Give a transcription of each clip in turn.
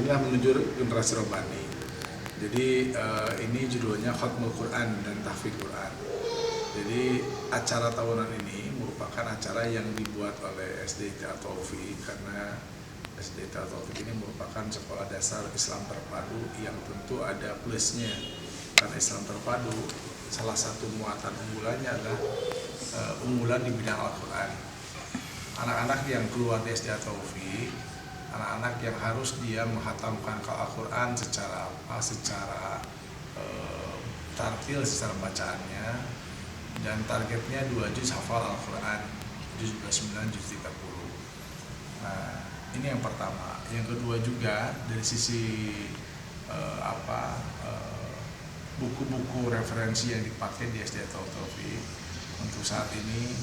inilah menuju generasi robbani. Jadi ini judulnya Khatmul Quran dan Tahfidz Quran. Jadi acara tahunan ini merupakan acara yang dibuat oleh SDIT At-Taufik, karena SDIT At-Taufik ini merupakan sekolah dasar Islam terpadu yang tentu ada plusnya. Karena Islam terpadu, salah satu muatan unggulannya adalah unggulan di bidang Al-Quran. Anak-anak yang keluar di SDIT At-Taufik, anak-anak yang harus dia menghatamkan Al-Quran secara tartil, secara bacaannya, dan targetnya 2 juz hafal Al-Quran, juz 29, juz 30. Nah, ini yang pertama. Yang kedua juga dari sisi buku-buku referensi yang dipakai di SDIT At-Taufik untuk saat ini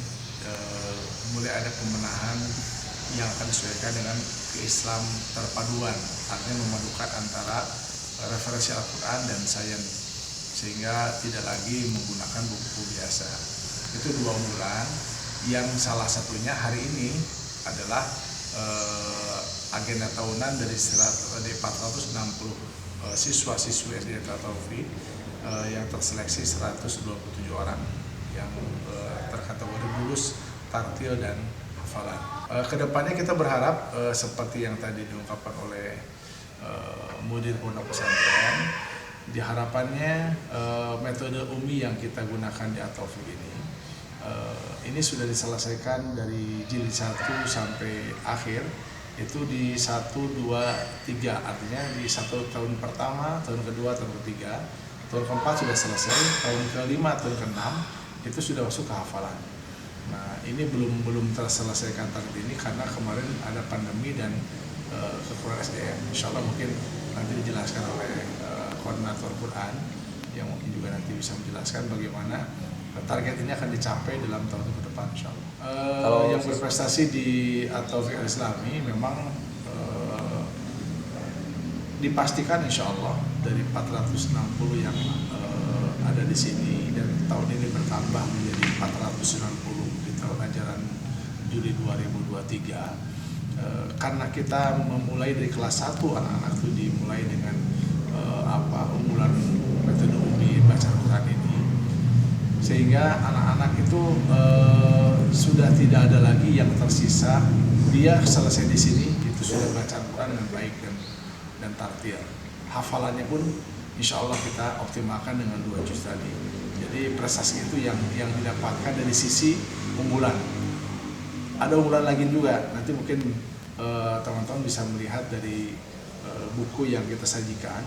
mulai ada pemenahan yang akan disesuaikan dengan Islam terpaduan, artinya memadukan antara referensi Al-Quran dan sains, sehingga tidak lagi menggunakan buku biasa. Itu 2 unggulan yang salah satunya hari ini adalah agenda tahunan dari 460 siswa-siswi SDIT At-Taufik yang terseleksi 127 orang yang terkategori lulus tartil dan hafalan. Kedepannya kita berharap seperti yang tadi diungkapkan oleh mudir pondok pesantren, diharapannya metode UMI yang kita gunakan di At-Taufik ini sudah diselesaikan dari jilid 1 sampai akhir, itu di 1, 2, 3, artinya di 1 tahun pertama, tahun kedua, tahun ketiga, tahun keempat sudah selesai, tahun kelima, tahun keenam itu sudah masuk ke hafalan. Nah, ini belum terselesaikan target ini karena kemarin ada pandemi dan kekurangan SDM. Insya Allah mungkin nanti dijelaskan oleh koordinator Quran yang mungkin juga nanti bisa menjelaskan bagaimana target ini akan dicapai dalam tahun ke depan, insya Allah. Yang berprestasi di At-Taufik Al-Islami memang dipastikan insya Allah dari 460 yang ada di sini, dan tahun ini bertambah menjadi 490 di tahun ajaran Juli 2023. Karena kita memulai dari kelas 1, anak-anak itu dimulai dengan unggulan metode UMI baca Quran ini, sehingga anak-anak itu sudah tidak ada lagi yang tersisa. Dia selesai di sini itu sudah baca Quran dengan baik dan tartil. Hafalannya pun insya Allah kita optimalkan dengan 2 juz tadi. Jadi prestasi itu yang didapatkan dari sisi unggulan. Ada unggulan lagi juga, nanti mungkin teman-teman bisa melihat dari buku yang kita sajikan.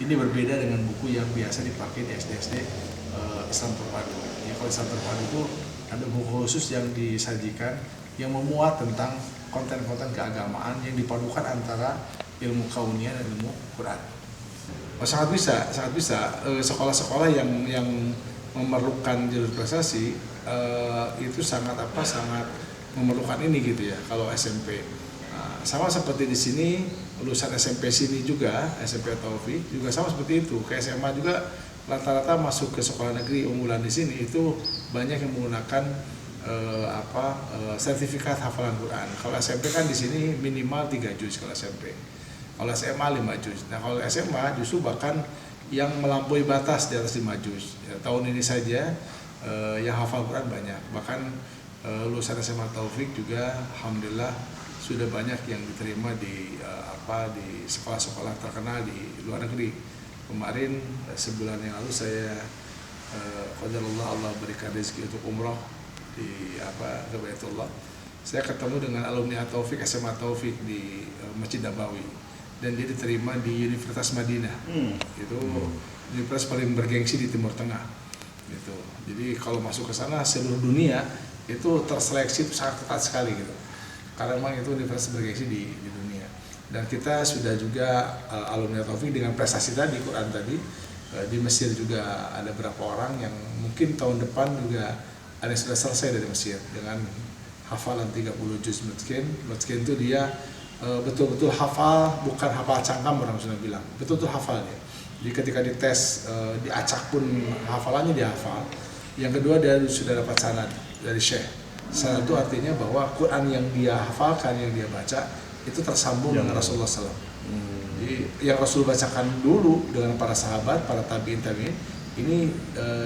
Ini berbeda dengan buku yang biasa dipakai di SD-SD Islam terpadu. Ya, kalau Islam terpadu itu ada buku khusus yang disajikan yang memuat tentang konten-konten keagamaan yang dipadukan antara ilmu kauniyah dan ilmu Quran. Sangat bisa. Sekolah-sekolah yang memerlukan jalur prestasi itu sangat memerlukan ini gitu ya. Kalau SMP sama seperti di sini, lulusan SMP sini juga, SMP At-Taufik juga sama seperti itu. Ke SMA juga rata-rata masuk ke sekolah negeri unggulan di sini itu banyak yang menggunakan sertifikat hafalan Quran. Kalau SMP kan di sini minimal 3 juz kalau SMP. Kalau SMA 5 juz. Nah, kalau SMA justru bahkan yang melampaui batas di atas 5 juz. Ya, tahun ini saja yang hafal Quran banyak. Bahkan lulusan SMA Taufik juga alhamdulillah sudah banyak yang diterima di sekolah-sekolah terkenal di luar negeri. Kemarin sebulan yang lalu saya qadarullah Allah berikan rezeki untuk umroh di ke Baitullah. Saya ketemu dengan alumni At-Taufik, SMA Taufik di Masjid Nabawi, dan dia diterima di Universitas Madinah. Itu universitas paling bergengsi di Timur Tengah. Gitu. Jadi kalau masuk ke sana seluruh dunia itu terseleksi itu sangat ketat sekali gitu. Karena memang itu universitas bergengsi di dunia. Dan kita sudah juga alumni Taufik dengan prestasi tadi, Quran tadi, di Mesir juga ada beberapa orang yang mungkin tahun depan juga ada yang sudah selesai dari Mesir dengan hafalan 30 juz Mutqin. Mutqin itu dia betul-betul hafal, bukan hafal cangkam orang sudah bilang, betul-betul hafal dia. Jadi ketika dites diacak pun hafalannya dia hafal. Yang kedua dia sudah dapat sanad dari Syekh. Sanad itu artinya bahwa Quran yang dia hafalkan, yang dia baca itu tersambung dengan Rasulullah SAW. Jadi yang Rasul bacakan dulu dengan para sahabat, para tabiin ini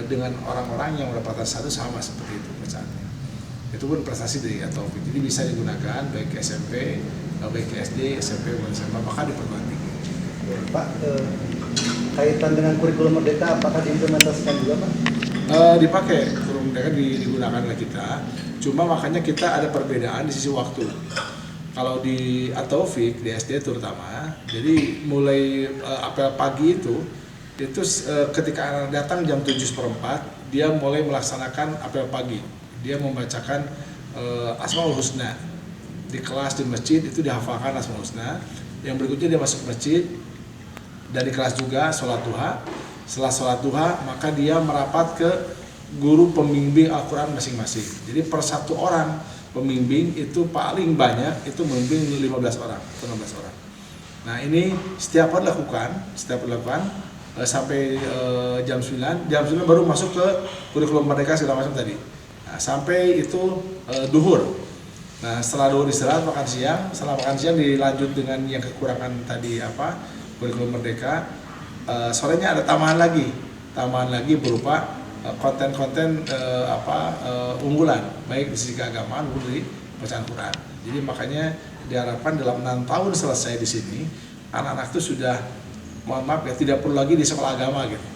dengan orang-orang yang mendapatkan satu sama seperti itu bacaannya. Itu pun prestasi dari At-Taufik. Jadi bisa digunakan baik ke SMP, baik ke SD, SMP, SMA, bahkan di perguruan tinggi. Pak, kaitan dengan kurikulum Merdeka, apakah diimplementasikan juga, Pak? Dipakai, kurikulum Merdeka digunakan oleh kita. Cuma makanya kita ada perbedaan di sisi waktu. Kalau di At-Taufik, di SD terutama, jadi mulai apel pagi itu ketika anak datang jam 7:04, dia mulai melaksanakan apel pagi. Dia membacakan Asmaul Husna di kelas di masjid, itu dihafalkan Asmaul Husna. Yang berikutnya dia masuk masjid dan di kelas juga sholat duha. Setelah sholat duha maka dia merapat ke guru pembimbing Al-Quran masing-masing. Jadi per satu orang pembimbing itu paling banyak itu membimbing 15 orang atau 16 orang. Nah ini setiap hari dilakukan sampai jam 9 baru masuk ke kurikulum Merdeka segala macam tadi. Nah, sampai itu duhur. Nah setelah duhur istirahat makan siang, setelah makan siang dilanjut dengan yang kekurangan tadi kurikulum Merdeka. Sorenya ada tambahan lagi berupa konten-konten unggulan baik di sisi keagamaan maupun dari bacaan Quran. Jadi makanya diharapkan dalam 6 tahun selesai di sini anak-anak itu sudah, mohon maaf ya, tidak perlu lagi di sekolah agama gitu.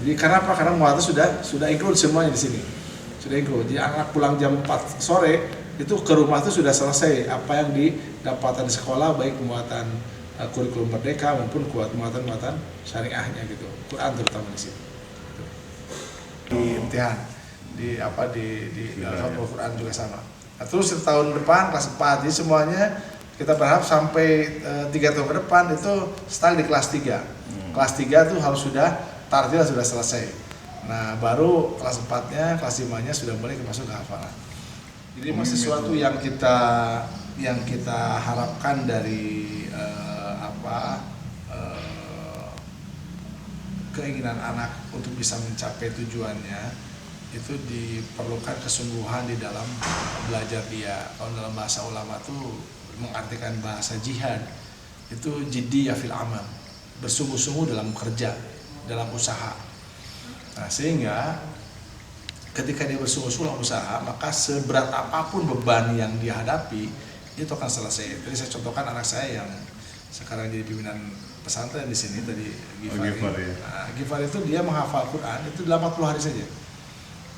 Jadi karena apa? Karena muatan sudah include semuanya di sini. Sudah include. Jadi anak pulang jam 4 sore itu ke rumah itu sudah selesai apa yang didapatkan di sekolah, baik muatan kurikulum Merdeka maupun muatan syariahnya gitu. Quran terutama di sini. Di imtihan di Quran juga sama. Nah, terus tahun depan kelas 4, jadi semuanya kita berharap sampai 3 tahun ke depan itu start di kelas 3. Kelas 3 tuh harus sudah tartil sudah selesai. Nah baru kelas 4-nya, kelas 5-nya sudah mulai masuk ke hafalan. Jadi masih sesuatu yang kita harapkan dari keinginan anak untuk bisa mencapai tujuannya itu diperlukan kesungguhan di dalam belajar dia. Kalau dalam bahasa ulama tuh mengartikan bahasa jihad itu jiddiyah fil amal, bersungguh-sungguh dalam kerja, dalam usaha. Nah sehingga ketika dia bersungguh-sungguh dalam usaha, maka seberat apapun beban yang dia hadapi itu akan selesai. Tadi saya contohkan anak saya yang sekarang jadi pimpinan pesantren di sini tadi, Gifari. Nah, Gifari itu dia menghafal Quran itu 80 hari saja.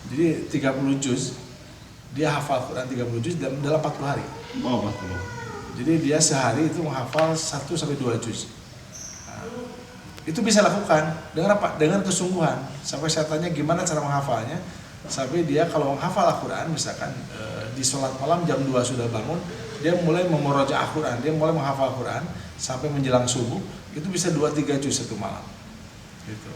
Jadi 30 juz dia hafal Quran 30 juz dalam 40 hari. Oh, 40. Jadi dia sehari itu menghafal 1 sampai 2 juz. Nah, itu bisa lakukan dengan apa? Dengan kesungguhan. Sampai saya tanya gimana cara menghafalnya. Sampai dia kalau menghafal Al-Quran misalkan di sholat malam jam 2 sudah bangun, dia mulai memurajaah Al-Quran, dia mulai menghafal Al-Quran sampai menjelang subuh, itu bisa 2-3 juz satu malam gitu.